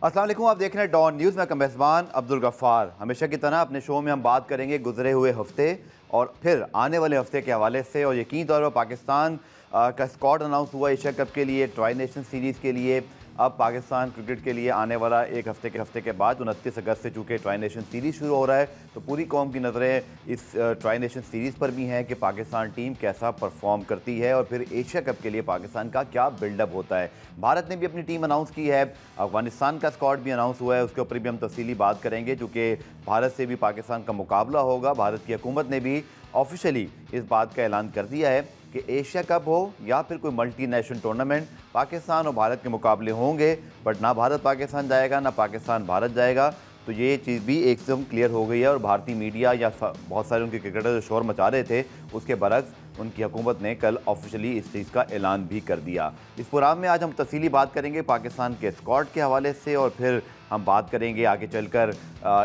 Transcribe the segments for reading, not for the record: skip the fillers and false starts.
अस्सलाम वालेकुम, आप देख रहे हैं डॉन न्यूज़ में मेज़बान अब्दुल गफ्फार। हमेशा की तरह अपने शो में हम बात करेंगे गुजरे हुए हफ्ते और फिर आने वाले हफ्ते के हवाले से। और यकीनी तौर पर पाकिस्तान का स्क्वाड अनाउंस हुआ एशिया कप के लिए, ट्राई नेशन सीरीज़ के लिए। अब पाकिस्तान क्रिकेट के लिए आने वाला एक हफ्ते के बाद 29 अगस्त से चूँकि ट्राई नेशन सीरीज़ शुरू हो रहा है, तो पूरी कौम की नज़रें इस ट्राई नेशन सीरीज़ पर भी हैं कि पाकिस्तान टीम कैसा परफॉर्म करती है और फिर एशिया कप के लिए पाकिस्तान का क्या बिल्डअप होता है। भारत ने भी अपनी टीम अनाउंस की है, अफगानिस्तान का स्क्वाड भी अनाउंस हुआ है, उसके ऊपर भी हम तफसीली बात करेंगे क्योंकि भारत से भी पाकिस्तान का मुकाबला होगा। भारत की हुकूमत ने भी ऑफिशियली इस बात का ऐलान कर दिया है कि एशिया कप हो या फिर कोई मल्टीनेशनल टूर्नामेंट, पाकिस्तान और भारत के मुकाबले होंगे, बट ना भारत पाकिस्तान जाएगा ना पाकिस्तान भारत जाएगा। तो ये चीज़ भी एकदम क्लियर हो गई है और भारतीय मीडिया या बहुत सारे उनके क्रिकेटर जो शोर मचा रहे थे उसके बरक्स उनकी हुकूमत ने कल ऑफिशियली इस चीज़ का ऐलान भी कर दिया। इस प्रोग्राम में आज हम तफसीली बात करेंगे पाकिस्तान के स्क्वाड के हवाले से और फिर हम बात करेंगे आगे चलकर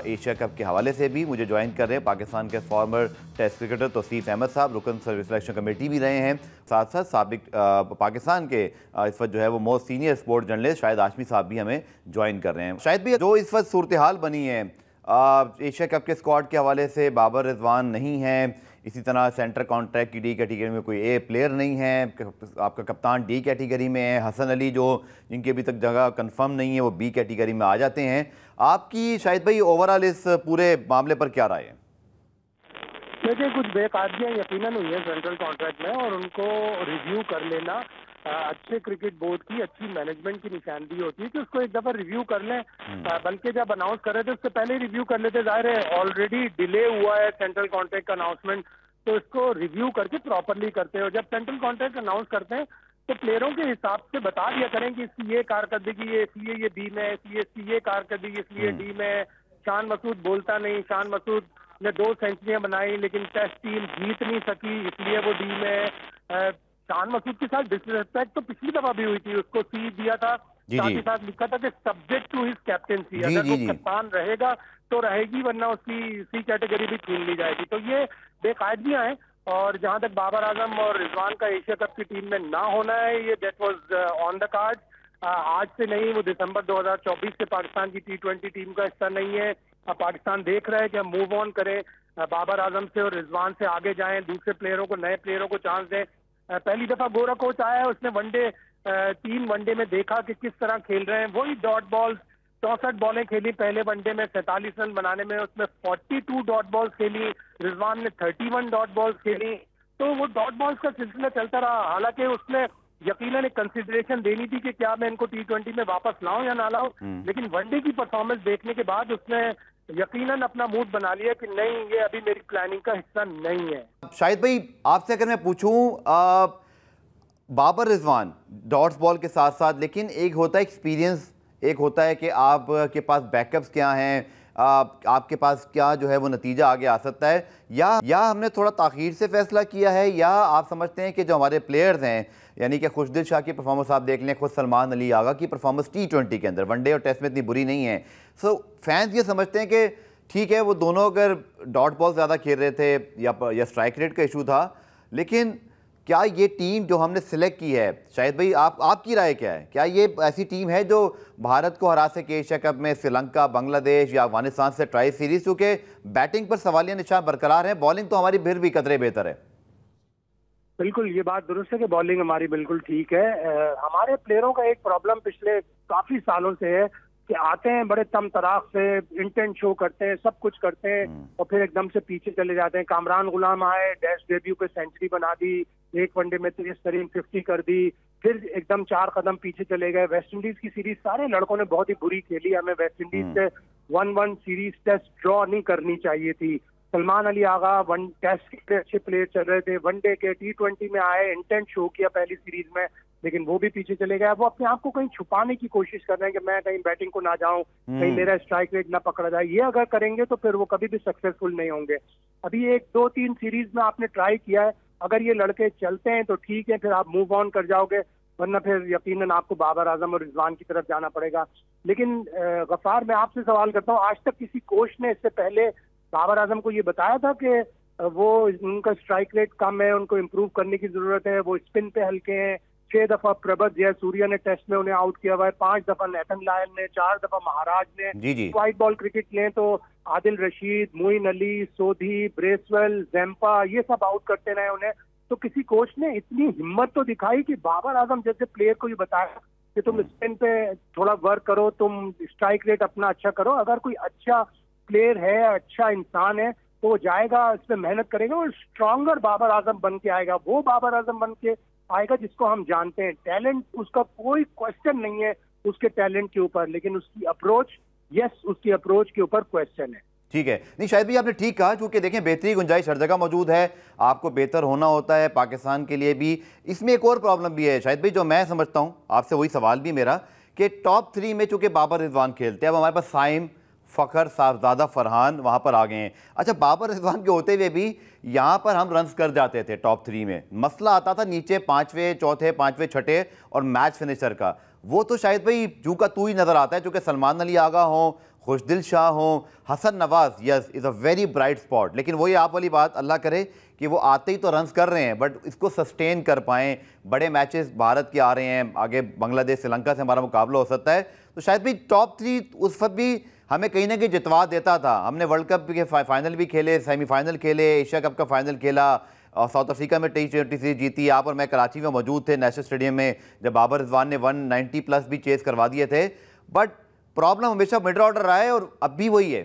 एशिया कप के हवाले से भी। मुझे ज्वाइन कर रहे हैं पाकिस्तान के former test cricketer Tauseef Ahmed साहब, रुकन सर्विस सिलेक्शन कमेटी भी रहे हैं, साथ साथ साबिक पाकिस्तान के इस वक्त जो है वो most senior sport journalist Shahid Hashmi साहब भी हमें ज्वाइन कर रहे हैं। शायद भी जो इस वक्त सूरत हाल बनी है एशिया कप के स्क्वाड के हवाले से, बाबर रिजवान नहीं है, इसी तरह सेंटर कॉन्ट्रैक्ट की डी कैटेगरी में कोई ए प्लेयर नहीं है, आपका कप्तान डी कैटेगरी में है, हसन अली जो जिनकी अभी तक जगह कंफर्म नहीं है वो बी कैटेगरी में आ जाते हैं। आपकी शायद भाई ओवरऑल इस पूरे मामले पर क्या राय है? देखिए, कुछ बेकायदगियाँ यकीनन हुई है सेंट्रल कॉन्ट्रैक्ट में और उनको रिव्यू कर लेना अच्छे क्रिकेट बोर्ड की, अच्छी मैनेजमेंट की निशानदेही होती है कि उसको एक दफा रिव्यू कर लें। बल्कि जब अनाउंस कर रहे थे उससे पहले रिव्यू कर लेते। जाहिर है ऑलरेडी डिले हुआ है सेंट्रल कॉन्ट्रैक्ट का अनाउंसमेंट, तो इसको रिव्यू करके प्रॉपरली करते हैं। और जब सेंट्रल कॉन्ट्रैक्ट अनाउंस करते हैं तो प्लेयरों के हिसाब से बता दिया करें कि इसकी ये कारकर्दगी है, इसलिए ये बी में है, इसलिए इसकी ये कारकर्दगी इसलिए डी में है। शान मसूद बोलता नहीं, शान मसूद ने 2 सेंचुरियां बनाई लेकिन टेस्ट टीम जीत नहीं सकी इसलिए वो डी में है। शान मसूद के साथ डिसरिस्पेक्ट तो पिछली दफा भी हुई थी, उसको सी दिया था, साथ ही साथ लिखा था कि सब्जेक्ट टू हिज कैप्टेंसी, अगर वो कप्तान रहेगा तो रहेगी वरना उसकी सी कैटेगरी भी छीन ली जाएगी। तो ये बेकायदगियां हैं। और जहां तक बाबर आजम और रिजवान का एशिया कप की टीम में ना होना है, ये that was on the card. आज से नहीं, वो दिसंबर 2024 से पाकिस्तान की T20 टीम का हिस्सा नहीं है। अब पाकिस्तान देख रहा है कि हम मूव ऑन करें, बाबर आजम से और रिजवान से आगे जाएं, दूसरे प्लेयरों को, नए प्लेयरों को चांस दें। पहली दफा गोरा कोच आया है, उसने वनडे 3 वनडे में देखा कि किस तरह खेल रहे हैं। वही डॉट बॉल्स 64 बॉलें खेली पहले वनडे में, 47 रन बनाने में उसमें 42 डॉट बॉल्स खेली। रिजवान ने 31 डॉट बॉल्स खेली। तो वो डॉट बॉल्स का सिलसिला चलता रहा। हालांकि उसने यकीनन एक कंसिडरेशन देनी थी कि क्या मैं इनको T20 में वापस लाऊं या ना लाऊं, लेकिन वनडे की परफॉर्मेंस देखने के बाद उसने यकीनन अपना मूड बना लिया कि नहीं, ये अभी मेरी प्लानिंग का हिस्सा नहीं है। शाहिद भाई, आपसे अगर मैं पूछूं, बाबर रिजवान डॉट्स बॉल के साथ साथ, लेकिन एक होता है एक्सपीरियंस, एक होता है कि आपके पास बैकअप्स क्या हैं, आपके पास क्या जो है वो नतीजा आगे आ सकता है, या हमने थोड़ा ताख़ीर से फैसला किया है, या आप समझते हैं कि जो हमारे प्लेयर्स हैं, यानी कि खुशदिल शाह की परफॉर्मेंस आप देख लें, खुद सलमान अली आगा की परफॉर्मेंस T20 के अंदर वनडे और टेस्ट में इतनी बुरी नहीं है। सो फैंस ये समझते हैं कि ठीक है वो दोनों अगर डॉट बॉल ज़्यादा खेल रहे थे या स्ट्राइक रेट का इशू था, लेकिन क्या ये टीम जो हमने सिलेक्ट की है, शायद भाई आपकी राय क्या है? क्या ये ऐसी टीम है जो भारत को हरा सके एशिया कप में? श्रीलंका, बांग्लादेश या अफगानिस्तान से ट्राई सीरीज, क्योंकि बैटिंग पर सवालिया निशान बरकरार है, बॉलिंग तो हमारी फिर भी कदरे बेहतर है। बिल्कुल, ये बात दुरुस्त है कि बॉलिंग हमारी बिल्कुल ठीक है। हमारे प्लेयरों का एक प्रॉब्लम पिछले काफी सालों से है कि आते हैं बड़े तम तराक से, इंटेंट शो करते हैं, सब कुछ करते हैं और फिर एकदम से पीछे चले जाते हैं। कामरान गुलाम आए, टेस्ट डेब्यू पे सेंचुरी बना दी, एक वनडे में 30 तरीन 50 कर दी, फिर एकदम 4 कदम पीछे चले गए। वेस्ट इंडीज की सीरीज सारे लड़कों ने बहुत ही बुरी खेली। हमें वेस्ट इंडीज से 1-1 सीरीज टेस्ट ड्रॉ नहीं करनी चाहिए थी। सलमान अली आगा वन टेस्ट के अच्छे प्लेयर चल रहे थे, वनडे के T20 में आए, इंटेंट शो किया पहली सीरीज में, लेकिन वो भी पीछे चले गए। वो अपने आप को कहीं छुपाने की कोशिश कर रहे हैं कि मैं कहीं बैटिंग को ना जाऊं, कहीं मेरा स्ट्राइक रेट ना पकड़ा जाए। ये अगर करेंगे तो फिर वो कभी भी सक्सेसफुल नहीं होंगे। अभी 1-2-3 सीरीज में आपने ट्राई किया है, अगर ये लड़के चलते हैं तो ठीक है, फिर आप मूव ऑन कर जाओगे, वरना फिर यकीनन आपको बाबर आजम और रिजवान की तरफ जाना पड़ेगा। लेकिन गफ्फार, मैं आपसे सवाल करता हूँ, आज तक किसी कोच ने इससे पहले बाबर आजम को ये बताया था कि वो उनका स्ट्राइक रेट कम है, उनको इम्प्रूव करने की जरूरत है, वो स्पिन पे हल्के हैं, 6 दफा प्रभत जयसूर्या ने टेस्ट में उन्हें आउट किया हुआ है, 5 दफा नेथन लायन ने, 4 दफा महाराज ने। जी जी। व्हाइट बॉल क्रिकेट लें तो आदिल रशीद, मोइन अली, सोधी, ब्रेसवेल, जैम्पा, ये सब आउट करते रहे उन्हें। तो किसी कोच ने इतनी हिम्मत तो दिखाई कि बाबर आजम जैसे प्लेयर को ये बताया कि तुम स्पिन पे थोड़ा वर्क करो, तुम स्ट्राइक रेट अपना अच्छा करो। अगर कोई अच्छा प्लेयर है, अच्छा इंसान है, तो वो जाएगा, इस पे मेहनत करेगा और स्ट्रॉन्गर बाबर आजम बन के आएगा। वो बाबर आजम बन के आएगा जिसको हम जानते हैं। टैलेंट उसका कोई क्वेश्चन नहीं है उसके टैलेंट के ऊपर, लेकिन उसकी अप्रोच, यस, उसकी अप्रोच के ऊपर क्वेश्चन है। ठीक है, नहीं शायद भी आपने ठीक कहा, क्योंकि देखें बेहतरी गुंजाइश हर जगह मौजूद है, आपको बेहतर होना होता है पाकिस्तान के लिए भी। इसमें एक और प्रॉब्लम भी है शायद भाई, जो मैं समझता हूँ, आपसे वही सवाल भी मेरा, कि टॉप 3 में चूंकि बाबर रिजवान खेलते हैं, अब हमारे पास साइम, फ़खर, साहबजादा, फरहान वहाँ पर आ गए हैं। अच्छा, बाबर रिजवान के होते हुए भी यहाँ पर हम रन्स कर जाते थे टॉप 3 में, मसला आता था नीचे 5वें, 4थे, 5वें, 6ठे और मैच फिनिशर का। वो तो शायद भाई जू का तू ही नज़र आता है, चूँकि सलमान अली आगा हों, खुशदिल शाह हों, Hasan Nawaz, yes is a very bright spot. लेकिन वही आप वाली बात, अल्लाह करे कि वो आते ही तो रन्स कर रहे हैं, बट इसको सस्टेन कर पाएँ। बड़े मैचेस भारत के आ रहे हैं, आगे बांग्लादेश, श्रीलंका से हमारा मुकाबला हो सकता है, तो शायद भी टॉप 3 उस वक्त भी हमें कहीं ना कहीं जितवा देता था। हमने वर्ल्ड कप के फाइनल भी खेले, सेमीफाइनल खेले, एशिया कप का फाइनल खेला, और साउथ अफ्रीका में T20 सीरीज जीती। आप और मैं कराची में मौजूद थे नेशनल स्टेडियम में जब बाबर रिजवान ने 190 प्लस भी चेस करवा दिए थे। बट प्रॉब्लम हमेशा मिडल ऑर्डर रहा है और अब भी वही है।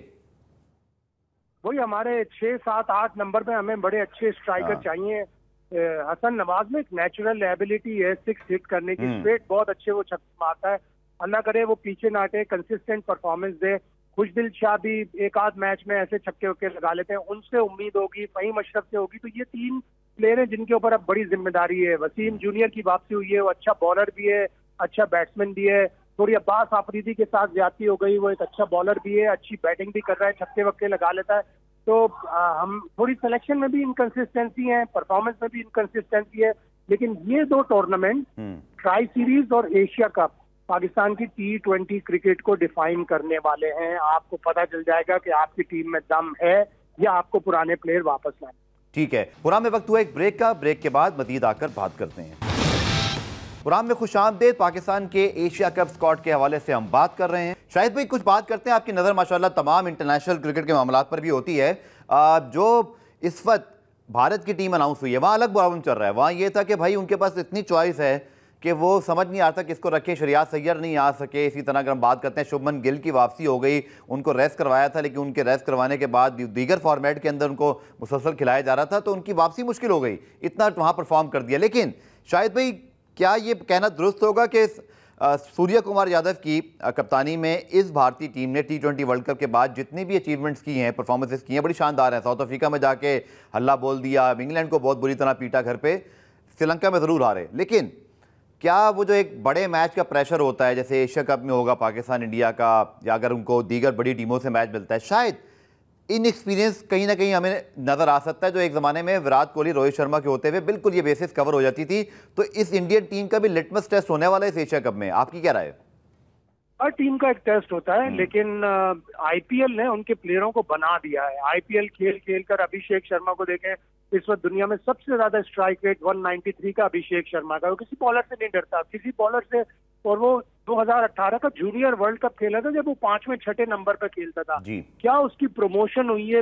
वही हमारे 6, 7, 8 नंबर पे हमें बड़े अच्छे स्ट्राइकर चाहिए। हसन नवाज में एक नेचुरल एबिलिटी है 6 हिट करने की, स्ट्रेट बहुत अच्छे वो छक्के मारता है। अल्लाह करे वो पीछे ना हटे, कंसिस्टेंट परफॉर्मेंस दे। खुशदिल शाह भी एक आध मैच में ऐसे छक्के वक्के लगा लेते हैं, उनसे उम्मीद होगी, फहीम अशरफ से होगी। तो ये 3 प्लेयर हैं जिनके ऊपर अब बड़ी जिम्मेदारी है। वसीम जूनियर की वापसी हुई है, वो अच्छा बॉलर भी है, अच्छा बैट्समैन भी है। थोड़ी अब्बास आफरीदी के साथ ज्यादती हो गई, वो एक अच्छा बॉलर भी है, अच्छी बैटिंग भी कर रहा है, छक्के वक्के लगा लेता है। तो हम थोड़ी सिलेक्शन में भी इनकंसिस्टेंसी है, परफॉर्मेंस में भी इनकंसिस्टेंसी है। लेकिन ये 2 टूर्नामेंट, ट्राई सीरीज और एशिया कप, पाकिस्तान की T20 क्रिकेट को डिफाइन करने वाले हैं। आपको पता चल जाएगा कि आपकी टीम में दम है या आपको पुराने प्लेयर वापस लाए। ठीक है, पुरान में वक्त हुआ एक ब्रेक का, ब्रेक के बाद मजीद आकर बात करते हैं। पुरान में खुशामदेद, पाकिस्तान के एशिया कप स्क्वाड के हवाले से हम बात कर रहे हैं। शायद भाई कुछ बात करते हैं, आपकी नज़र माशाल्लाह तमाम इंटरनेशनल क्रिकेट के मामलों पर भी होती है। जो इस वक्त भारत की टीम अनाउंस हुई है, वहाँ अलग प्रॉब्लम चल रहा है। वहाँ ये था कि भाई उनके पास इतनी चॉइस है कि वो समझ नहीं आता किसको रखें, शरियात सैयद नहीं आ सके। इसी तरह अगर हम बात करते हैं, शुभमन गिल की वापसी हो गई, उनको रेस्ट करवाया था, लेकिन उनके रेस्ट करवाने के बाद दीगर फॉर्मेट के अंदर उनको मुसलसल खिलाया जा रहा था, तो उनकी वापसी मुश्किल हो गई, इतना वहाँ परफॉर्म कर दिया। लेकिन शायद भाई क्या ये कहना दुरुस्त होगा कि सूर्य कुमार यादव की कप्तानी में इस भारतीय टीम ने T20 वर्ल्ड कप के बाद जितनी भी अचीवमेंट्स की हैं, परफॉर्मेंसेस की हैं, बड़ी शानदार हैं। साउथ अफ्रीका में जाके हल्ला बोल दिया, इंग्लैंड को बहुत बुरी तरह पीटा घर पे, श्रीलंका में ज़रूर हारे, लेकिन क्या वो जो एक बड़े मैच का प्रेशर होता है, जैसे एशिया कप में होगा पाकिस्तान इंडिया का, या अगर उनको दीगर बड़ी टीमों से मैच मिलता है, शायद इन एक्सपीरियंस कहीं ना कहीं हमें नज़र आ सकता है, जो एक ज़माने में विराट कोहली, रोहित शर्मा के होते हुए बिल्कुल ये बेसिस कवर हो जाती थी। तो इस इंडियन टीम का भी लिटमस टेस्ट होने वाला है इस एशिया कप में, आपकी क्या राय है? हर टीम का एक टेस्ट होता है, लेकिन आईपीएल ने उनके प्लेयरों को बना दिया है। आईपीएल खेल खेल कर अभिषेक शर्मा को देखें, इस वक्त दुनिया में सबसे ज्यादा स्ट्राइक रेट 193 का अभिषेक शर्मा का। वो किसी बॉलर से नहीं डरता, किसी बॉलर से। और वो 2018 का जूनियर वर्ल्ड कप खेला था, जब वो 5वें 6ठे नंबर पर खेलता था। क्या उसकी प्रमोशन हुई है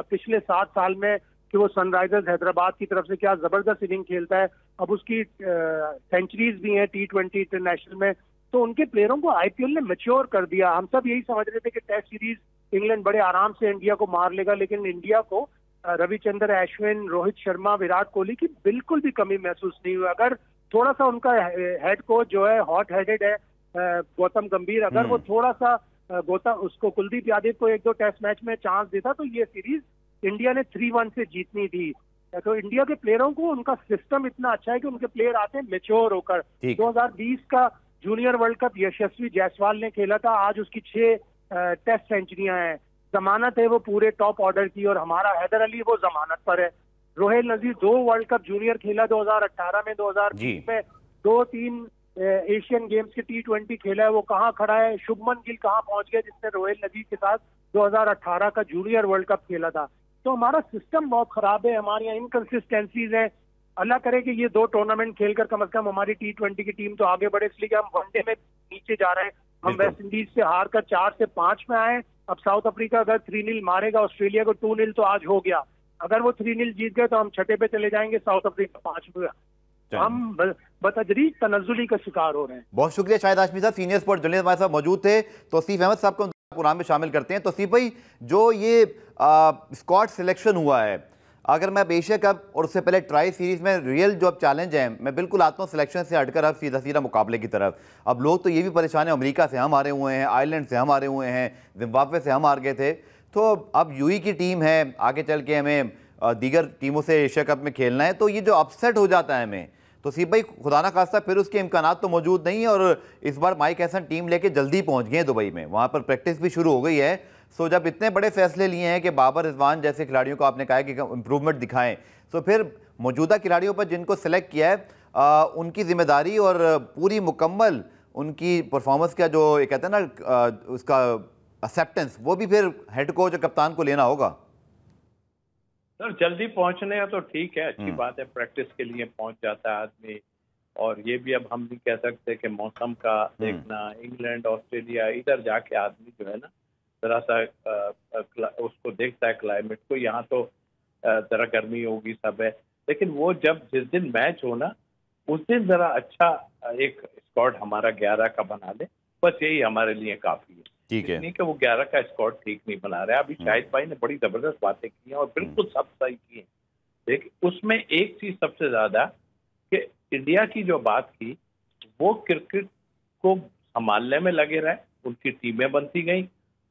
पिछले 7 साल में कि वो सनराइजर्स हैदराबाद की तरफ से क्या जबरदस्त इनिंग खेलता है। अब उसकी सेंचुरीज भी हैं T20 इंटरनेशनल में। तो उनके प्लेयरों को आईपीएल ने मैच्योर कर दिया। हम सब यही समझ रहे थे कि टेस्ट सीरीज इंग्लैंड बड़े आराम से इंडिया को मार लेगा, लेकिन इंडिया को रविचंद्र अश्विन, रोहित शर्मा, विराट कोहली की बिल्कुल भी कमी महसूस नहीं हुई। अगर थोड़ा सा उनका हेड कोच जो है हॉट हेडेड है, गौतम गंभीर, अगर वो थोड़ा सा उसको कुलदीप यादव को 1-2 टेस्ट मैच में चांस देता तो ये सीरीज इंडिया ने 3-1 से जीतनी थी। तो इंडिया के प्लेयरों को उनका सिस्टम इतना अच्छा है कि उनके प्लेयर आते हैं मेच्योर होकर। 2020 का जूनियर वर्ल्ड कप यशस्वी जायसवाल ने खेला था, आज उसकी 6 टेस्ट सेंचुरियां हैं। जमानत है वो पूरे टॉप ऑर्डर की, और हमारा हैदर अली वो जमानत पर है। रोहेल नजीर 2 वर्ल्ड कप जूनियर खेला, 2018 में, 2020 में, 2-3 एशियन गेम्स के T20 खेला है, वो कहाँ खड़ा है। शुभमन गिल कहाँ पहुंच गया जिसने रोहेल नजीर के साथ 2018 का जूनियर वर्ल्ड कप खेला था। तो हमारा सिस्टम बहुत खराब है, हमारे यहाँ इनकंसिस्टेंसीज हैं। अल्लाह करे कि ये 2 टूर्नामेंट खेलकर कम से कम हमारी T20 की टीम तो आगे बढ़े, इसलिए कि हम वनडे में नीचे जा रहे हैं। हम वेस्ट इंडीज से हार कर 4 से 5 में आए। अब साउथ अफ्रीका अगर 3-0 मारेगा ऑस्ट्रेलिया को, 2-0 तो आज हो गया, अगर वो 3-0 जीत गए तो हम छठे पे चले जाएंगे, साउथ अफ्रीका 5 में। हम बतदरीज तनज़्ज़ुली का शिकार हो रहे हैं। बहुत शुक्रिया शाहिद हाशमी साहब, सीनियर स्पोर्ट जर्नलिस्ट हमारे साथ मौजूद थे। तौसीफ अहमद साहब को प्रोग्राम में शामिल करते हैं। तौसीफ भाई, जो ये स्क्वाड सिलेक्शन हुआ है, अगर मैं अब एशिया कप और उससे पहले ट्राई सीरीज में रियल जो अब चैलेंज है, मैं बिल्कुल आता हूँ सिलेक्शन से हटकर अब सीधा सीधा मुकाबले की तरफ। अब लोग तो ये भी परेशान है, अमेरिका से हम हारे हुए हैं, आयरलैंड से हम हारे हुए हैं, जिम्बाब्वे से हम हार गए थे, तो अब यूई की टीम है, आगे चल के हमें दीगर टीमों से एशिया कप में खेलना है, तो ये जो अपसेट हो जाता है हमें, तो सीप भाई खुदा ना खास्ता फिर उसके इम्कानात तो मौजूद नहीं है। और इस बार माइक हैसन टीम लेके जल्दी पहुंच गए हैं दुबई में, वहाँ पर प्रैक्टिस भी शुरू हो गई है। सो जब इतने बड़े फैसले लिए हैं कि बाबर रिजवान जैसे खिलाड़ियों को आपने कहा है कि इम्प्रूवमेंट दिखाएं, तो फिर मौजूदा खिलाड़ियों पर जिनको सेलेक्ट किया है उनकी जिम्मेदारी और पूरी मुकम्मल उनकी परफॉर्मेंस का जो ये कहते हैं ना उसका एक्सेप्टेंस, वो भी फिर हेड कोच और कप्तान को लेना होगा। सर जल्दी पहुंचने का तो ठीक है, अच्छी बात है, प्रैक्टिस के लिए पहुंच जाता है आदमी। और ये भी अब हम नहीं कह सकते कि मौसम का देखना, इंग्लैंड ऑस्ट्रेलिया इधर जाके आदमी जो है ना जरा सा उसको देखता है क्लाइमेट को। यहाँ तो जरा गर्मी होगी सब है, लेकिन वो जब जिस दिन मैच हो ना उस दिन जरा अच्छा एक स्क्वाड हमारा 11 का बना ले, बस यही हमारे लिए काफी है। ठीक है, नहीं कि वो 11 का स्क्वाड ठीक नहीं बना रहे। अभी शाहिद भाई ने बड़ी जबरदस्त बातें की हैं और बिल्कुल सब सही की हैं। देखिए उसमें एक चीज सबसे ज्यादा कि इंडिया की जो बात की, वो क्रिकेट को संभालने में लगे रहे, उनकी टीमें बनती गई,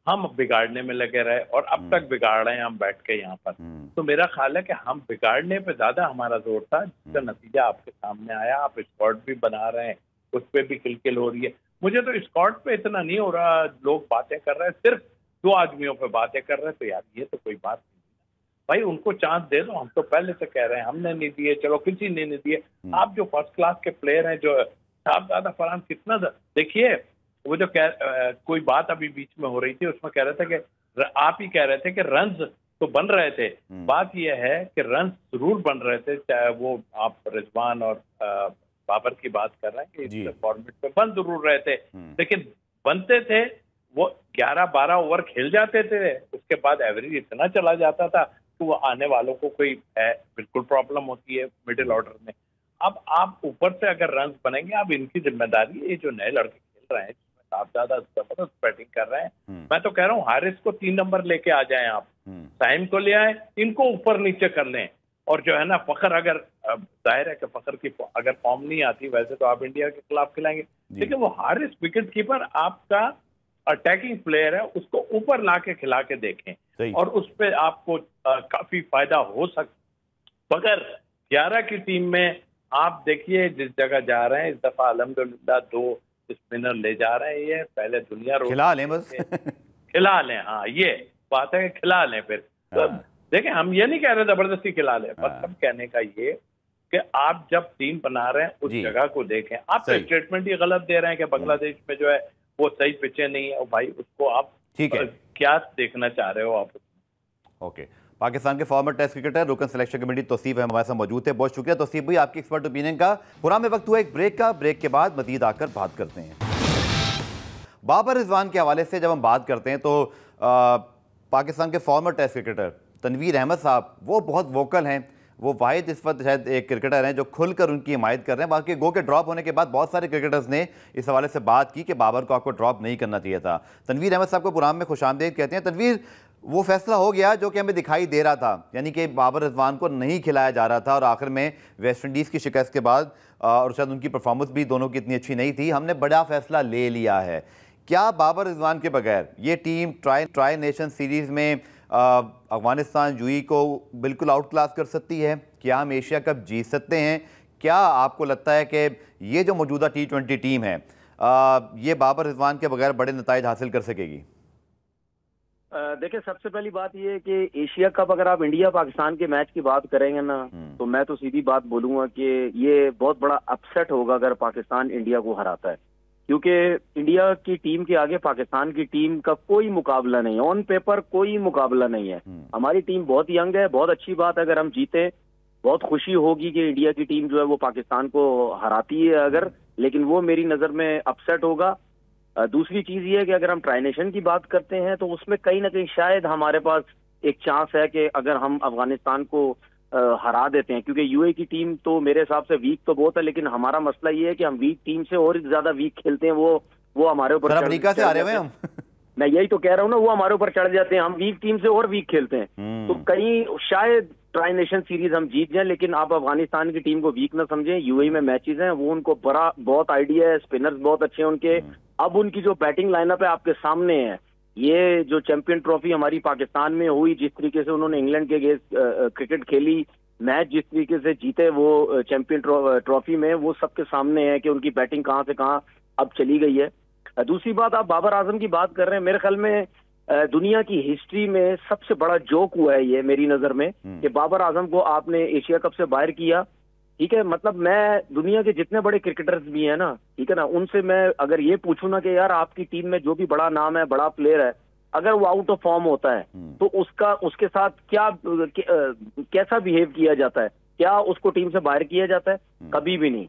हम बिगाड़ने में लगे रहे और अब तक बिगाड़ रहे हैं हम बैठ के यहाँ पर। तो मेरा ख्याल है कि हम बिगाड़ने पे ज्यादा हमारा जोर था, जिसका नतीजा आपके सामने आया। आप स्क्वाड भी बना रहे हैं, उस पर भी किलकिल हो रही है। मुझे तो स्क्वाड पे इतना नहीं हो रहा, लोग बातें कर रहे हैं, सिर्फ 2 आदमियों पे बातें कर रहे हैं, तो यार ये तो कोई बात नहीं भाई, उनको चांस दे दो। हम तो पहले से कह रहे हैं, हमने नहीं दिए, चलो किसी ने नहीं दिए। आप जो फर्स्ट क्लास के प्लेयर हैं, जो साहबजादा फरहान कितना देखिए, वो जो कोई बात अभी बीच में हो रही थी, उसमें कह रहे थे कि आप ही कह रहे थे कि रन्स तो बन रहे थे। बात यह है कि रन्स जरूर बन रहे थे, चाहे वो आप रिजवान और बाबर की बात कर रहे हैं कि इस फॉर्मेट पे बन जरूर रहे थे, लेकिन बनते थे वो 11-12 ओवर खेल जाते थे, उसके बाद एवरेज इतना चला जाता था कि वो आने वालों को कोई बिल्कुल प्रॉब्लम होती है मिडिल ऑर्डर में। अब आप ऊपर से अगर रन बनेंगे, अब इनकी जिम्मेदारी है, ये जो नए लड़के खेल रहे हैं जिसमें आप ज्यादा जबरदस्त बैटिंग कर रहे हैं, मैं तो कह रहा हूँ हारिस को 3 नंबर लेके आ जाएं, आप साइम को ले आए, इनको ऊपर नीचे कर लें। और जो है ना फखर, अगर जाहिर है कि फखर की अगर फॉर्म नहीं आती, वैसे तो आप इंडिया के खिलाफ खिलाएंगे, लेकिन वो हारिस विकेट कीपर आपका अटैकिंग प्लेयर है, उसको ऊपर ला के खिला के देखें और उस पर आपको काफी फायदा हो सकता। मगर 11 की टीम में आप देखिए जिस जगह जा रहे हैं, इस दफा अल्हम्दुलिल्लाह 2 स्पिनर ले जा रहे हैं, ये पहले दुनिया खिला लें, बस खिला लें। हाँ ये बात है, खिला लें। फिर तो देखिए हम ये नहीं कह रहे जबरदस्ती खिला लें, मतलब कहने का ये कि आप जब टीम बना रहे हैं उस जगह को देखें। आप तो स्टेटमेंट ही गलत दे रहे हैं कि बांग्लादेश में जो है वो सही पिचें नहीं है, भाई उसको आप ठीक है क्या देखना चाह रहे हो आप? ओके, पाकिस्तान के फॉर्मर टेस्ट क्रिकेटर रुकन सिलेक्शन कमेटी तौसीफ हमारे साथ मौजूद थे। बहुत शुक्रिया तौसीफ भाई आपकी एक्सपर्ट ओपिनियन का। पुराने वक्त हुआ एक ब्रेक का, ब्रेक के बाद मजीद आकर बात करते हैं। बाबर रिजवान के हवाले से जब हम बात करते हैं तो पाकिस्तान के former test cricketer Tanveer Ahmed साहब वो बहुत वोकल हैं। वो वाहिद इस वक्त शायद एक क्रिकेटर हैं जो खुलकर उनकी हिमायत कर रहे हैं। बाकी गो के ड्रॉप होने के बाद बहुत सारे क्रिकेटर्स ने इस हवाले से बात की कि बाबर को आपको ड्रॉप नहीं करना चाहिए था। तनवीर अहमद साहब को प्रोग्राम में खुशामदीद कहते हैं। तनवीर, वो फैसला हो गया जो कि हमें दिखाई दे रहा था, यानी कि बाबर रिजवान को नहीं खिलाया जा रहा था और आखिर में वेस्ट इंडीज़ की शिकस्त के बाद और शायद उनकी परफॉर्मेंस भी दोनों की इतनी अच्छी नहीं थी, हमने बड़ा फैसला ले लिया है। क्या बाबर रिजवान के बगैर ये टीम ट्राई नेशन सीरीज़ में अफगानिस्तान यूई को बिल्कुल आउट क्लास कर सकती है? क्या हम एशिया कप जीत सकते हैं? क्या आपको लगता है कि ये जो मौजूदा T20 टीम है ये बाबर रिजवान के बगैर बड़े नताइज हासिल कर सकेगी? देखिए, सबसे पहली बात ये है कि एशिया कप अगर आप इंडिया पाकिस्तान के मैच की बात करेंगे ना, तो मैं तो सीधी बात बोलूंगा कि ये बहुत बड़ा अपसेट होगा अगर पाकिस्तान इंडिया को हराता है, क्योंकि इंडिया की टीम के आगे पाकिस्तान की टीम का कोई मुकाबला नहीं है। ऑन पेपर कोई मुकाबला नहीं है। हमारी टीम बहुत यंग है, बहुत अच्छी बात है अगर हम जीते, बहुत खुशी होगी कि इंडिया की टीम जो है वो पाकिस्तान को हराती है अगर, लेकिन वो मेरी नजर में अपसेट होगा। दूसरी चीज ये है कि अगर हम ट्राई नेशन की बात करते हैं तो उसमें कहीं ना कहीं शायद हमारे पास एक चांस है कि अगर हम अफगानिस्तान को हरा देते हैं, क्योंकि यूएई की टीम तो मेरे हिसाब से वीक तो बहुत है, लेकिन हमारा मसला ये है कि हम वीक टीम से और ज्यादा वीक खेलते हैं। वो हमारे ऊपर अमेरिका से आ रहे हैं हम। मैं यही तो कह रहा हूँ ना, वो हमारे ऊपर चढ़ जाते हैं, हम वीक टीम से और वीक खेलते हैं। तो कहीं शायद ट्राई नेशन सीरीज हम जीत जाएं, लेकिन आप अफगानिस्तान की टीम को वीक ना समझें। यूएई में मैचेस हैं, वो उनको बहुत आइडिया है, स्पिनर्स बहुत अच्छे हैं उनके। अब उनकी जो बैटिंग लाइनअप है आपके सामने है। ये जो चैंपियन ट्रॉफी हमारी पाकिस्तान में हुई, जिस तरीके से उन्होंने इंग्लैंड के अगेंस्ट क्रिकेट खेली, मैच जिस तरीके से जीते वो चैंपियन ट्रॉफी में, वो सबके सामने है कि उनकी बैटिंग कहाँ से कहाँ अब चली गई है। दूसरी बात, आप बाबर आजम की बात कर रहे हैं, मेरे ख्याल में दुनिया की हिस्ट्री में सबसे बड़ा जोक हुआ है ये मेरी नजर में, कि बाबर आजम को आपने एशिया कप से बाहर किया। ठीक है, मतलब मैं दुनिया के जितने बड़े क्रिकेटर्स भी हैं ना, ठीक है ना, उनसे मैं अगर ये पूछूं ना कि यार आपकी टीम में जो भी बड़ा नाम है, बड़ा प्लेयर है, अगर वो आउट ऑफ फॉर्म होता है तो उसके साथ कैसा बिहेव किया जाता है? क्या उसको टीम से बाहर किया जाता है? कभी भी नहीं।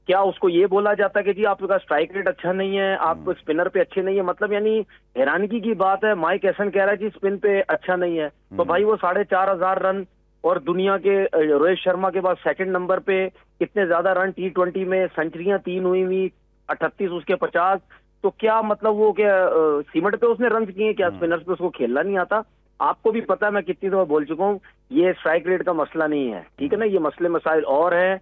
क्या उसको ये बोला जाता है कि जी आपका स्ट्राइक रेट अच्छा नहीं है, आप स्पिनर पे अच्छे नहीं है? मतलब यानी हैरानगी की बात है, माइक एसन कह रहा है जी स्पिन पे अच्छा नहीं है, तो भाई वो 4,500 रन और दुनिया के रोहित शर्मा के बाद सेकंड नंबर पे कितने ज्यादा रन T20 में, सेंचुरियां 3 हुई, 38 उसके 50, तो क्या मतलब वो क्या सीमेंट पे उसने रन किए? क्या स्पिनर्स पे उसको खेलना नहीं आता? आपको भी पता है, मैं कितनी दफा बोल चुका हूँ, ये स्ट्राइक रेट का मसला नहीं है, ठीक है ना, ये मसले मसाइल और है,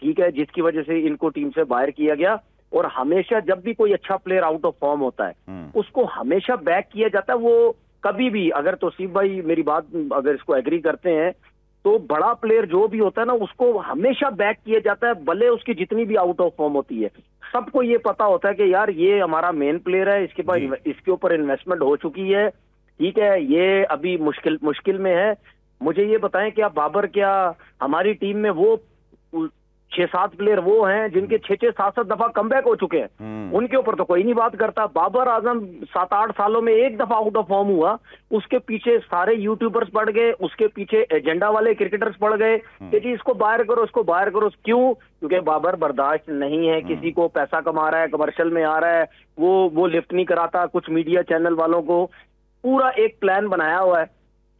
ठीक है, जिसकी वजह से इनको टीम से बाहर किया गया। और हमेशा जब भी कोई अच्छा प्लेयर आउट ऑफ फॉर्म होता है उसको हमेशा बैक किया जाता है। वो कभी भी, अगर तौसीफ भाई मेरी बात अगर इसको एग्री करते हैं, तो बड़ा प्लेयर जो भी होता है ना उसको हमेशा बैक किया जाता है, भले उसकी जितनी भी आउट ऑफ फॉर्म होती है। सबको ये पता होता है कि यार ये हमारा मेन प्लेयर है, इसके पास इसके ऊपर इन्वेस्टमेंट हो चुकी है, ठीक है, ये अभी मुश्किल में है। मुझे ये बताएं कि आप बाबर, क्या हमारी टीम में वो 6-7 प्लेयर वो हैं जिनके 6-6, 7-7 दफा कमबैक हो चुके हैं, उनके ऊपर तो कोई नहीं बात करता। बाबर आजम 7-8 सालों में एक दफा आउट ऑफ फॉर्म हुआ, उसके पीछे सारे यूट्यूबर्स पड़ गए, उसके पीछे एजेंडा वाले क्रिकेटर्स पड़ गए कि जी इसको बाहर करो, इसको बाहर करो। क्यों? क्योंकि बाबर बर्दाश्त नहीं है, किसी को पैसा कमा रहा है, कमर्शियल में आ रहा है, वो लिफ्ट नहीं कराता कुछ मीडिया चैनल वालों को। पूरा एक प्लान बनाया हुआ है,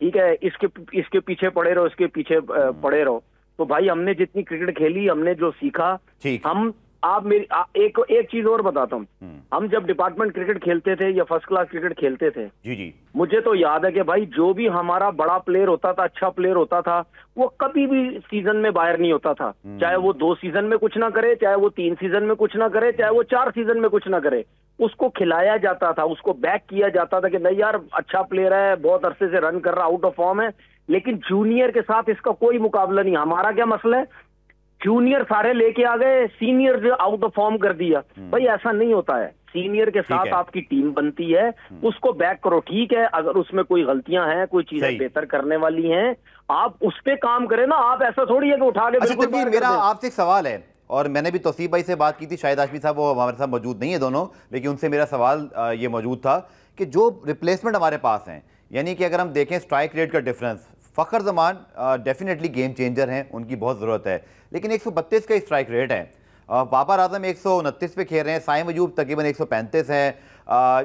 ठीक है, इसके पीछे पड़े रहो, इसके पीछे पड़े रहो। तो भाई हमने जितनी क्रिकेट खेली, हमने जो सीखा, एक चीज और बताता हूँ, हम जब डिपार्टमेंट क्रिकेट खेलते थे या फर्स्ट क्लास क्रिकेट खेलते थे, जी, मुझे तो याद है कि भाई जो भी हमारा बड़ा प्लेयर होता था, अच्छा प्लेयर होता था, वो कभी भी सीजन में बाहर नहीं होता था। चाहे वो 2 सीजन में कुछ ना करे, चाहे वो 3 सीजन में कुछ ना करे, चाहे वो 4 सीजन में कुछ ना करे, उसको खिलाया जाता था, उसको बैक किया जाता था कि नहीं यार अच्छा प्लेयर है, बहुत अरसे से रन कर रहा, आउट ऑफ फॉर्म है, लेकिन जूनियर के साथ इसका कोई मुकाबला नहीं। हमारा क्या मसला है, जूनियर सारे लेके आ गए, सीनियर जो आउट ऑफ फॉर्म कर दिया। भाई ऐसा नहीं होता है, सीनियर के साथ आपकी टीम बनती है, उसको बैक करो, ठीक है, अगर उसमें कोई गलतियां हैं, कोई चीजें बेहतर करने वाली हैं, आप उस पे काम करें ना, आप ऐसा थोड़ी है कि उठा के बिल्कुल। मेरा आपसे एक सवाल है, और मैंने भी तौसीफ भाई से बात की थी, शायद आशमी साहब वो हमारे साथ मौजूद नहीं है दोनों, लेकिन उनसे मेरा सवाल ये मौजूद था कि जो रिप्लेसमेंट हमारे पास हैं, यानी कि अगर हम देखें स्ट्राइक रेट का difference, Fakhar Zaman definitely game changer हैं, उनकी बहुत ज़रूरत है, लेकिन 132 का स्ट्राइक रेट है। बाबर आजम 129 पे खेल रहे हैं, साइम अयूब तकरीबन 135 है।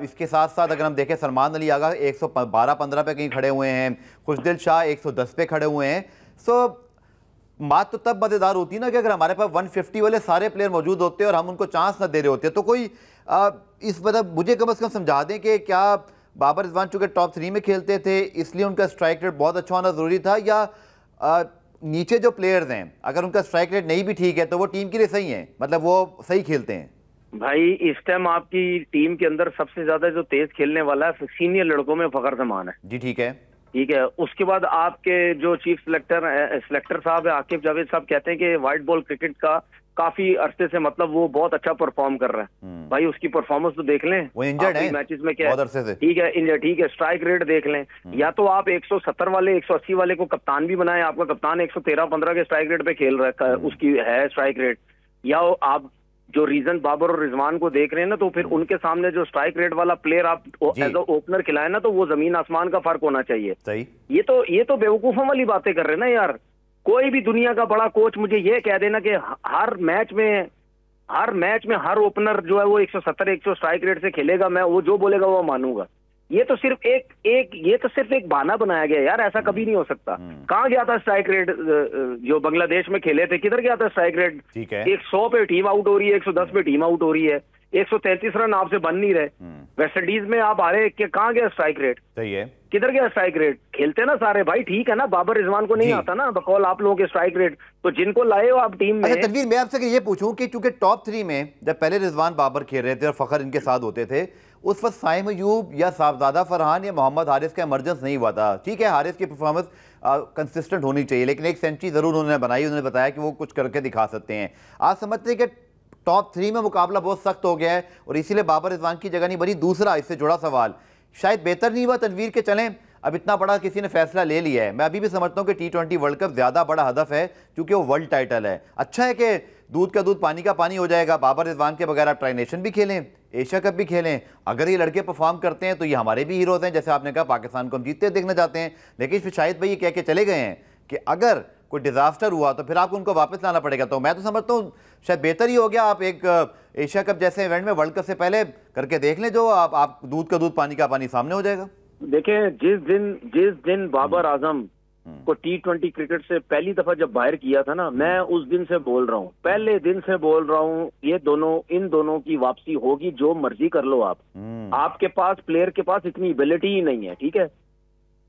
इसके साथ साथ अगर हम देखें सलमान अली आगा 112-15 पे कहीं खड़े हुए हैं, खुशदिल शाह 110 पे खड़े हुए हैं। सो बात तो तब मज़ेदार होती है ना कि अगर हमारे पास 150 वाले सारे प्लेयर मौजूद होते हैं और हम उनको चांस ना दे रहे होते, तो कोई इस मतलब मुझे कम से कम समझा दें कि क्या बाबर रिजवान चूँकि टॉप 3 में खेलते थे इसलिए उनका स्ट्राइक रेट बहुत अच्छा होना ज़रूरी था, या नीचे जो प्लेयर्स हैं अगर उनका स्ट्राइक रेट नहीं भी ठीक है तो वो टीम के लिए सही है, मतलब वो सही खेलते हैं? भाई इस टाइम आपकी टीम के अंदर सबसे ज्यादा जो तेज खेलने वाला है सीनियर लड़कों में फ़खर जमान है। जी ठीक है, ठीक है। उसके बाद आपके जो चीफ सिलेक्टर साहब है आकिब जावेद साहब, कहते हैं कि व्हाइट बॉल क्रिकेट का काफी अरसे से मतलब वो बहुत अच्छा परफॉर्म कर रहा है। भाई उसकी परफॉर्मेंस तो देख लें, वो इंजर्ड है मैचेस में क्या बहुत अरसे से, ठीक है इंजर्ड, ठीक है, स्ट्राइक रेट देख लें, या तो आप 170 वाले 180 वाले को कप्तान भी बनाए, आपका कप्तान 113-15 के स्ट्राइक रेट पे खेल रहा है, उसकी है स्ट्राइक रेट, या आप जो रीजन बाबर और रिजवान को देख रहे हैं ना, तो फिर उनके सामने जो स्ट्राइक रेट वाला प्लेयर आप एज ओपनर खिलाए ना, तो वो जमीन आसमान का फर्क होना चाहिए। सही। ये तो बेवकूफों वाली बातें कर रहे हैं ना यार। कोई भी दुनिया का बड़ा कोच मुझे ये कह देना कि हर मैच में हर ओपनर जो है वो 170 100 स्ट्राइक रेट से खेलेगा, मैं वो जो बोलेगा वो मानूंगा। ये तो सिर्फ एक बहाना बनाया गया यार, ऐसा कभी नहीं हो सकता। कहाँ गया था स्ट्राइक रेट? जो बांग्लादेश में खेले थे किधर गया था स्ट्राइक रेट? ठीक है, 100 पे टीम आउट हो रही है, 110 पे टीम आउट हो रही है, 133 रन आपसे बन नहीं रहे। वेस्ट इंडीज में आप हारे, कहाँ गया स्ट्राइक रेट? सही है, किधर गया स्ट्राइक रेट? खेलते ना सारे भाई, ठीक है ना, बाबर रिजवान को नहीं आता ना बकौल आप लोगों के स्ट्राइक रेट, तो जिनको लाए हो आप टीम में। अच्छा तनवीर, मैं आपसे ये पूछूं कि चूंकि टॉप 3 में जब पहले रिजवान बाबर खेल रहे थे और फखर इनके साथ होते थे, उस वक्त साइम अयूब या साहबजादा फरहान या मोहम्मद हारिस का इमरजेंस नहीं हुआ था। ठीक है, हारिस की परफॉर्मेंस कंसिस्टेंट होनी चाहिए, लेकिन एक सेंचुरी जरूर उन्होंने बनाई, उन्होंने बताया कि वो कुछ करके दिखा सकते हैं। आप समझते हैं कि टॉप 3 में मुकाबला बहुत सख्त हो गया है और इसीलिए बाबर रिजवान की जगह नहीं बनी? दूसरा इससे जुड़ा सवाल, शायद बेहतर नहीं हुआ तनवीर के चलें, अब इतना बड़ा किसी ने फैसला ले लिया है। मैं अभी भी समझता हूं कि T20 वर्ल्ड कप ज़्यादा बड़ा हदफ है क्योंकि वो वर्ल्ड टाइटल है। अच्छा है कि दूध का दूध पानी का पानी हो जाएगा, बाबर रिजवान के बगैर आप ट्राई नेशन भी खेलें, एशिया कप भी खेलें। अगर ये लड़के परफॉर्म करते हैं तो ये हमारे भी हीरोज़ हैं, जैसे आपने कहा पाकिस्तान को हम जीतते देखना चाहते हैं। लेकिन फिर शाहिद भाई ये कह के चले गए हैं कि अगर कोई डिजास्टर हुआ तो फिर आपको उनको वापस लाना पड़ेगा। तो मैं तो समझता हूँ शायद बेहतर ही हो गया आप एक एशिया कप जैसे इवेंट में वर्ल्ड कप से पहले करके देख लें, जो आप दूध का दूध पानी का पानी सामने हो जाएगा। देखें, जिस दिन बाबर आजम को T20 क्रिकेट से पहली दफा जब बाहर किया था ना, मैं उस दिन से बोल रहा हूँ, पहले दिन से बोल रहा हूँ, इन दोनों की वापसी होगी, जो मर्जी कर लो आप। आपके पास प्लेयर के पास इतनी एबिलिटी ही नहीं है, ठीक है,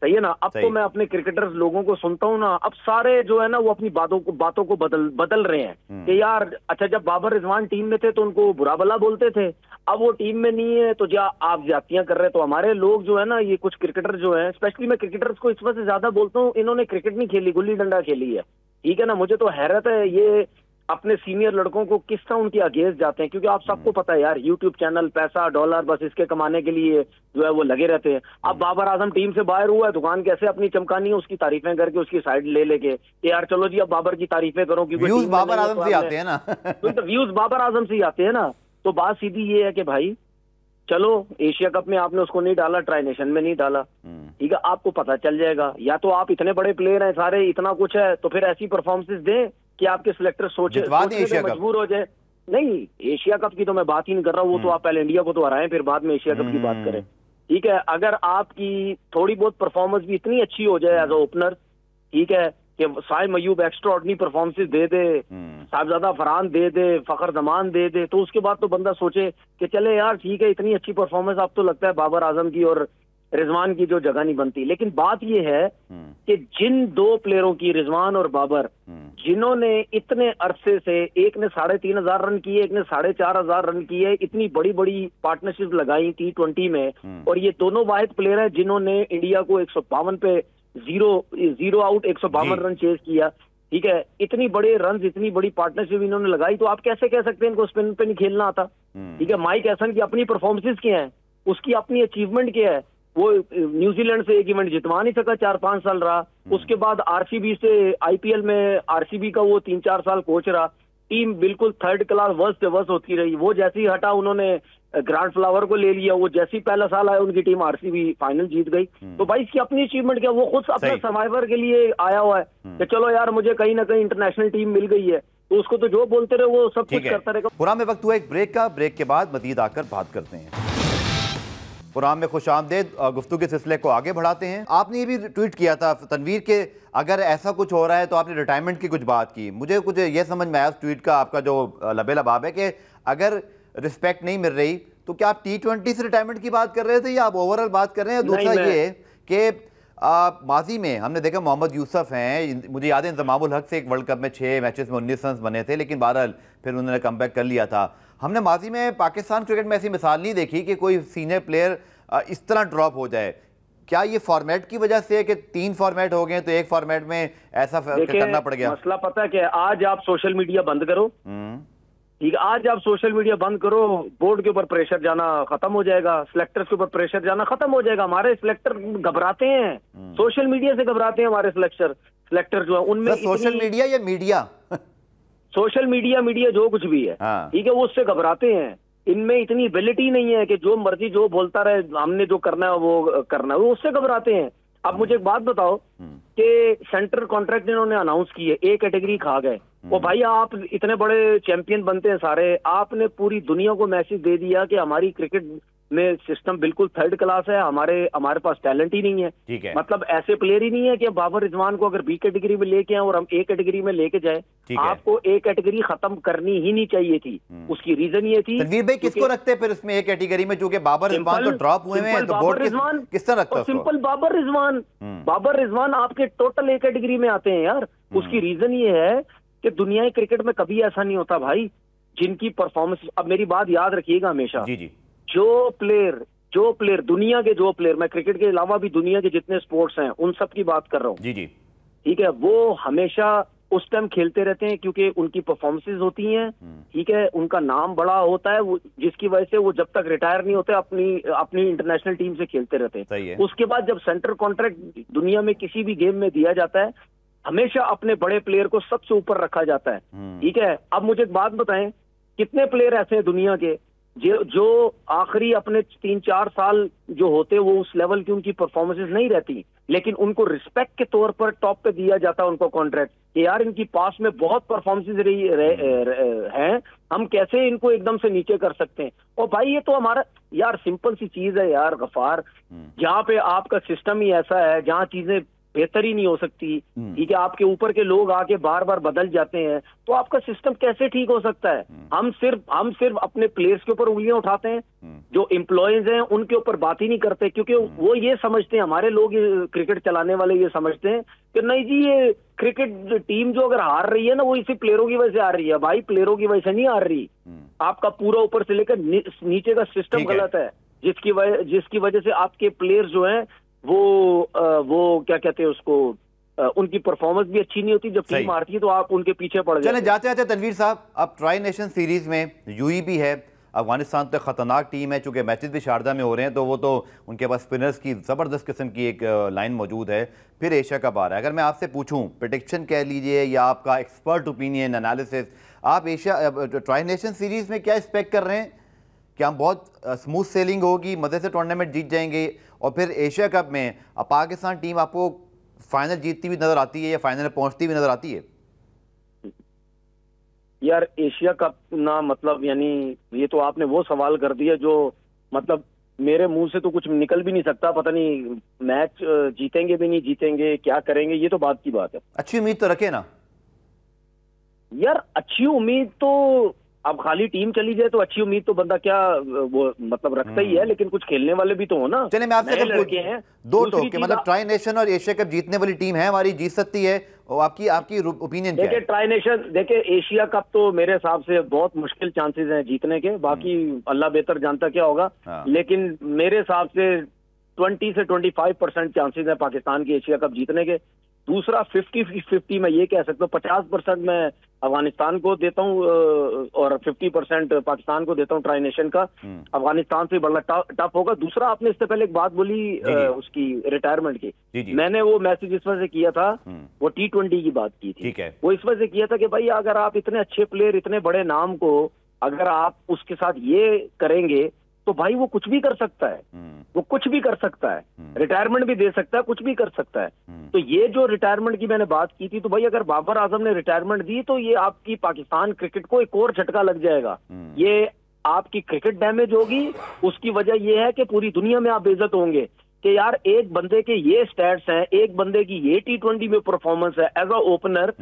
सही है ना। अब तो मैं अपने क्रिकेटर्स लोगों को सुनता हूँ ना, अब सारे जो है ना वो अपनी बातों को बदल रहे हैं कि यार अच्छा जब बाबर रिजवान टीम में थे तो उनको बुरा भला बोलते थे, अब वो टीम में नहीं है तो आप ज्यादतियां कर रहे हैं। तो हमारे लोग जो है ना, ये कुछ क्रिकेटर जो है, स्पेशली मैं क्रिकेटर्स को इस वजह से ज्यादा बोलता हूँ, इन्होंने क्रिकेट नहीं खेली, गुल्ली डंडा खेली है, ठीक है ना। मुझे तो हैरत है ये अपने सीनियर लड़कों को किस तरह उनके अगेंस्ट जाते हैं, क्योंकि आप सबको पता है यार, यूट्यूब चैनल, पैसा, डॉलर, बस इसके कमाने के लिए जो है वो लगे रहते हैं। अब बाबर आजम टीम से बाहर हुआ है, दुकान कैसे अपनी चमकानी है, उसकी तारीफें करके उसकी साइड ले लेके कि यार चलो जी अब बाबर की तारीफें करो, क्योंकि व्यूज बाबर आजम से आते हैं ना तो व्यूज बाबर आजम से आते हैं ना। तो बात सीधी ये है कि भाई चलो एशिया कप में आपने उसको नहीं डाला, ट्राई नेशन में नहीं डाला, ठीक है, आपको पता चल जाएगा। या तो आप इतने बड़े प्लेयर हैं सारे, इतना कुछ है, तो फिर ऐसी परफॉर्मेंस दें कि आपके सिलेक्टर सोचने मजबूर हो जाए। नहीं, एशिया कप की तो मैं बात ही नहीं कर रहा हूँ, वो तो आप पहले इंडिया को तो हराएं, फिर बाद में एशिया कप की बात करें, ठीक है। अगर आपकी थोड़ी बहुत परफॉर्मेंस भी इतनी अच्छी हो जाए एज अ ओपनर, ठीक है, कि Saim Ayub extraordinary performance दे दे, साहबजादा फरहान दे दे, फखर जमान दे दे, तो उसके बाद तो बंदा सोचे कि चले यार ठीक है, इतनी अच्छी परफॉर्मेंस अब तो लगता है बाबर आजम की और रिजवान की जो जगह नहीं बनती। लेकिन बात यह है कि जिन दो प्लेयरों की, रिजवान और बाबर, जिन्होंने इतने अरसे से, एक ने 3,500 रन किए, एक ने 4,500 रन किए, इतनी बड़ी बड़ी पार्टनरशिप लगाई T20 में, और ये दोनों वाहिद प्लेयर हैं जिन्होंने इंडिया को 152 पे जीरो आउट 152 रन चेज किया, ठीक है। इतनी बड़े रन, इतनी बड़ी पार्टनरशिप इन्होंने लगाई, तो आप कैसे कह सकते हैं इनको स्पिन पे नहीं खेलना आता, ठीक है। माइक एसन की अपनी परफॉर्मेंस क्या है, उसकी अपनी अचीवमेंट क्या है, वो न्यूजीलैंड से एक इवेंट जितवा नहीं सका, 4-5 साल रहा, उसके बाद आरसीबी से IPL में आरसीबी का वो 3-4 साल कोच रहा, टीम बिल्कुल थर्ड क्लास वर्स्ट होती रही। वो जैसे ही हटा उन्होंने ग्रांड फ्लावर को ले लिया, वो जैसी पहला साल आया उनकी टीम आरसीबी फाइनल जीत गई। तो भाई इसकी अपनी अचीवमेंट क्या, वो खुद अपने सर्वाइवर के लिए आया हुआ है कि चलो यार मुझे कहीं ना कहीं इंटरनेशनल टीम मिल गई है, तो उसको तो जो बोलते रहे वो सब कुछ करता रहेगा। प्रोग्राम में वक्त हुआ एक ब्रेक का, ब्रेक के बाद मजीद आकर बात करते हैं। प्रोग्राम में खुश आमदेद, गुफ्तगू के सिलसिले को आगे बढ़ाते हैं। आपने ये भी ट्वीट किया था तनवीर के अगर ऐसा कुछ हो रहा है तो आपने रिटायरमेंट की कुछ बात की। मुझे कुछ ये समझ में आया उस ट्वीट का, आपका जो लबे लबाब है, कि अगर रिस्पेक्ट नहीं मिल रही तो क्या आप T20 से रिटायरमेंट की बात कर रहे थे या आप ओवरऑल बात कर रहे हैं? दूसरा ये कि माजी में हमने देखा मोहम्मद यूसुफ हैं, मुझे याद है इंतमामुल हक से एक वर्ल्ड कप में 6 मैचेस में 19 रन बने थे, लेकिन बहरहाल फिर उन्होंने कमबैक कर लिया था। हमने माजी में पाकिस्तान क्रिकेट में ऐसी मिसाल नहीं देखी कि कोई सीनियर प्लेयर इस तरह ड्रॉप हो जाए। क्या ये फॉर्मेट की वजह से है कि 3 फॉर्मेट हो गए तो एक फॉर्मेट में ऐसा करना पड़ गया? मसला पता है कि आज आप सोशल मीडिया बंद करो, ठीक है, आज आप सोशल मीडिया बंद करो, बोर्ड के ऊपर प्रेशर जाना खत्म हो जाएगा, सिलेक्टर्स के ऊपर प्रेशर जाना खत्म हो जाएगा। हमारे सिलेक्टर घबराते हैं, सोशल मीडिया से घबराते हैं हमारे सिलेक्टर जो है, उनमें सोशल मीडिया या मीडिया सोशल मीडिया जो कुछ भी है, ठीक है, वो उससे घबराते हैं। इनमें इतनी एबिलिटी नहीं है कि जो मर्जी जो बोलता रहे, हमने जो करना है वो करना है, वो उससे घबराते हैं। अब मुझे एक बात बताओ कि सेंट्रल कॉन्ट्रैक्ट इन्होंने अनाउंस किए, ए कैटेगरी खा गए। वो भाई आप इतने बड़े चैंपियन बनते हैं सारे, आपने पूरी दुनिया को मैसेज दे दिया कि हमारी क्रिकेट में सिस्टम बिल्कुल थर्ड क्लास है, हमारे पास टैलेंट ही नहीं है। ठीक है, मतलब ऐसे प्लेयर ही नहीं है कि बाबर रिजवान को अगर बी कैटेगरी में लेके आए और हम ए कैटेगरी में लेके जाए। आपको ए कैटेगरी खत्म करनी ही नहीं चाहिए थी। उसकी रीजन ये थी, तनवीर भाई किसको रखते हैं फिर उसमें ए कैटेगरी में, चूंकि बाबर रिजवान तो ड्रॉप हुए हैं, तो बोर्ड किस तरह रखता है? सिंपल बाबर रिजवान आपके टोटल ए कैटेगरी में आते हैं यार। उसकी रीजन ये है कि दुनिया क्रिकेट में कभी ऐसा नहीं होता भाई जिनकी परफॉर्मेंस, अब मेरी बात याद रखिएगा हमेशा, जी, जो प्लेयर दुनिया के जो प्लेयर, मैं क्रिकेट के अलावा भी दुनिया के जितने स्पोर्ट्स हैं उन सब की बात कर रहा हूँ, जी, ठीक है, वो हमेशा उस टाइम खेलते रहते हैं क्योंकि उनकी परफॉर्मेंसेज होती हैं, ठीक है, उनका नाम बड़ा होता है, वो जिसकी वजह से वो जब तक रिटायर नहीं होते अपनी इंटरनेशनल टीम से खेलते रहते हैं। उसके बाद जब सेंट्रल कॉन्ट्रैक्ट दुनिया में किसी भी गेम में दिया जाता है, हमेशा अपने बड़े प्लेयर को सबसे ऊपर रखा जाता है, ठीक है। अब मुझे एक बात बताएं, कितने प्लेयर ऐसे हैं दुनिया के जो आखिरी अपने 3-4 साल जो होते वो उस लेवल की उनकी परफॉर्मेंसेस नहीं रहती, लेकिन उनको रिस्पेक्ट के तौर पर टॉप पे दिया जाता है उनको कॉन्ट्रैक्ट कि यार इनकी पास में बहुत परफॉर्मेंसेस हैं, हम कैसे इनको एकदम से नीचे कर सकते हैं। और भाई ये तो हमारा यार सिंपल सी चीज है यार गफार, जहाँ पे आपका सिस्टम ही ऐसा है जहाँ चीजें बेहतर ही नहीं हो सकती, ठीक है, आपके ऊपर के लोग आके बार बार बदल जाते हैं, तो आपका सिस्टम कैसे ठीक हो सकता है? हम सिर्फ अपने प्लेयर्स के ऊपर उंगलियां उठाते हैं, जो एम्प्लॉयज हैं उनके ऊपर बात ही नहीं करते, क्योंकि वो ये समझते हैं, हमारे लोग क्रिकेट चलाने वाले ये समझते हैं कि नहीं जी ये क्रिकेट टीम जो अगर हार रही है ना वो इसी प्लेयरों की वजह से हार रही है। भाई प्लेयरों की वजह से नहीं हार रही, आपका पूरा ऊपर से लेकर नीचे का सिस्टम गलत है, जिसकी वजह से आपके प्लेयर्स जो हैं वो क्या कहते हैं उसको, उनकी परफॉर्मेंस भी अच्छी नहीं होती, जब टीम हारती है तो आप उनके पीछे पड़ जाते हैं। जाते जाते तनवीर साहब, अब ट्राई नेशन सीरीज में यूएई भी है, अफगानिस्तान तो खतरनाक टीम है, चूंकि मैचेस भी शारजा में हो रहे हैं तो वो तो उनके पास स्पिनर्स की ज़बरदस्त किस्म की एक लाइन मौजूद है। फिर एशिया कप आ रहा है, अगर मैं आपसे पूछूं प्रेडिक्शन कह लीजिए या आपका एक्सपर्ट ओपिनियन एनालिसिस, आप एशिया ट्राई नेशन सीरीज में क्या एक्सपेक्ट कर रहे हैं? क्या हम बहुत स्मूथ सेलिंग होगी, मज़े से टूर्नामेंट जीत जाएंगे, और फिर एशिया कप में पाकिस्तान टीम आपको फाइनल जीतती हुई नजर आती है या फाइनल में पहुंचती हुई नजर आती है? यार एशिया कप ना, मतलब यानी ये तो आपने वो सवाल कर दिया जो मतलब मेरे मुंह से तो कुछ निकल भी नहीं सकता, पता नहीं मैच जीतेंगे भी नहीं जीतेंगे, क्या करेंगे, ये तो बात की बात है। अच्छी उम्मीद तो रखे ना यार, अच्छी उम्मीद तो अब खाली टीम चली जाए तो अच्छी उम्मीद तो बंदा क्या वो मतलब रखता ही है, लेकिन कुछ खेलने वाले भी तो हो ना। चलिए मैं आपसे लड़के हैं दो टोक के, मतलब ट्राई नेशन और एशिया कप जीतने वाली टीम है हमारी, जीत सकती है, और आपकी ओपिनियन क्या है? देखिए ट्राई नेशन, देखिए एशिया कप तो मेरे हिसाब से बहुत मुश्किल चांसेस हैं जीतने के, बाकी अल्लाह बेहतर जानता क्या होगा, लेकिन मेरे हिसाब से 20 से 25% चांसेस है पाकिस्तान के एशिया कप जीतने के। दूसरा 50-50 मैं ये कह सकता हूँ, 50% मैं अफगानिस्तान को देता हूँ और 50% पाकिस्तान को देता हूँ ट्राई नेशन का। अफगानिस्तान से बड़ा टफ होगा। दूसरा आपने इससे पहले एक बात बोली उसकी रिटायरमेंट की, मैंने वो मैसेज इस वजह से किया था, वो T20 की बात की थी, वो इस वजह से किया था कि भाई अगर आप इतने अच्छे प्लेयर, इतने बड़े नाम को अगर आप उसके साथ ये करेंगे तो भाई वो कुछ भी कर सकता है, वो कुछ भी कर सकता है, रिटायरमेंट भी दे सकता है, कुछ भी कर सकता है। तो ये जो रिटायरमेंट की मैंने बात की थी, तो भाई अगर बाबर आजम ने रिटायरमेंट दी तो ये आपकी पाकिस्तान क्रिकेट को एक और झटका लग जाएगा, ये आपकी क्रिकेट डैमेज होगी। उसकी वजह ये है कि पूरी दुनिया में आप बेइज्जत होंगे कि यार एक बंदे के ये स्टैट्स हैं, एक बंदे की ये T20 में परफॉर्मेंस है एज अ ओपनर,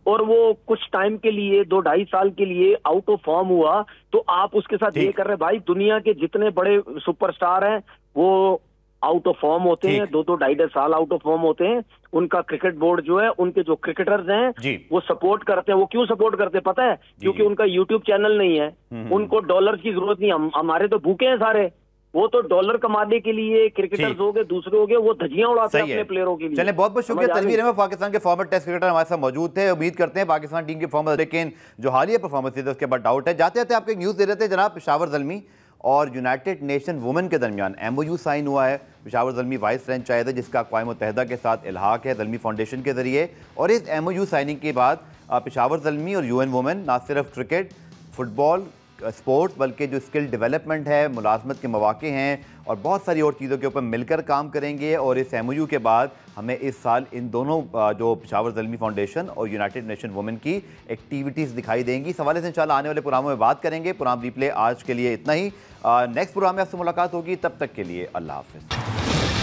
और वो कुछ टाइम के लिए 2-2.5 साल के लिए आउट ऑफ फॉर्म हुआ, तो आप उसके साथ ये कर रहे हैं। भाई दुनिया के जितने बड़े सुपरस्टार हैं वो आउट ऑफ फॉर्म होते हैं, 2-2-2.5 साल आउट ऑफ फॉर्म होते हैं। उनका क्रिकेट बोर्ड जो है, उनके जो क्रिकेटर्स हैं वो सपोर्ट करते हैं। वो क्यों सपोर्ट करते हैं पता है? क्योंकि उनका यूट्यूब चैनल नहीं है, उनको डॉलर की जरूरत नहीं। हमारे तो भूखे हैं सारे, वो तो डॉलर कमाने के लिए क्रिकेटर्स हो गए, दूसरे हो गए, वो धज्जियां उड़ाते हैं अपने प्लेयरों के लिए। चलिए बहुत बहुत शुक्रिया तनवीर अहमद, पाकिस्तान के फॉर्मर टेस्ट क्रिकेटर हमारे साथ मौजूद थे। उम्मीद करते हैं पाकिस्तान टीम की परफॉर्मेंस, लेकिन जो हालिया परफॉर्मेंस थी उसके बाद डाउट है। जाते जाते आपको एक न्यूज़ दे रहे थे, जनाब पेशावर ज़ल्मी और यूनाइटेड नेशन वुमेन के दरमियान MOU साइन हुआ है। पेशावर ज़ल्मी वाइस फ्रेंचाइज है जिसका अक़वाम मुत्तहिदा के साथ इल्हाक है ज़ल्मी फाउंडेशन के जरिए, और इस MOU साइनिंग के बाद पेशावर ज़ल्मी और UN वुमेन ना सिर्फ क्रिकेट, फुटबॉल, स्पोर्ट्स बल्कि जो स्किल डेवलपमेंट है, मुलाजमत के मौके हैं और बहुत सारी और चीज़ों के ऊपर मिलकर काम करेंगे। और इस MOU के बाद हमें इस साल इन दोनों जो पेशावर ज़ल्मी फाउंडेशन और यूनाइटेड नेशन वुमेन की एक्टिविटीज़ दिखाई देंगी। इस हवाले से इंशाल्लाह आने वाले प्रोग्रामों में बात करेंगे। प्रोग्राम रिप्ले आज के लिए इतना ही। नेक्स्ट प्रोग्राम में आपसे मुलाकात होगी, तब तक के लिए अल्लाह हाफ़िज़।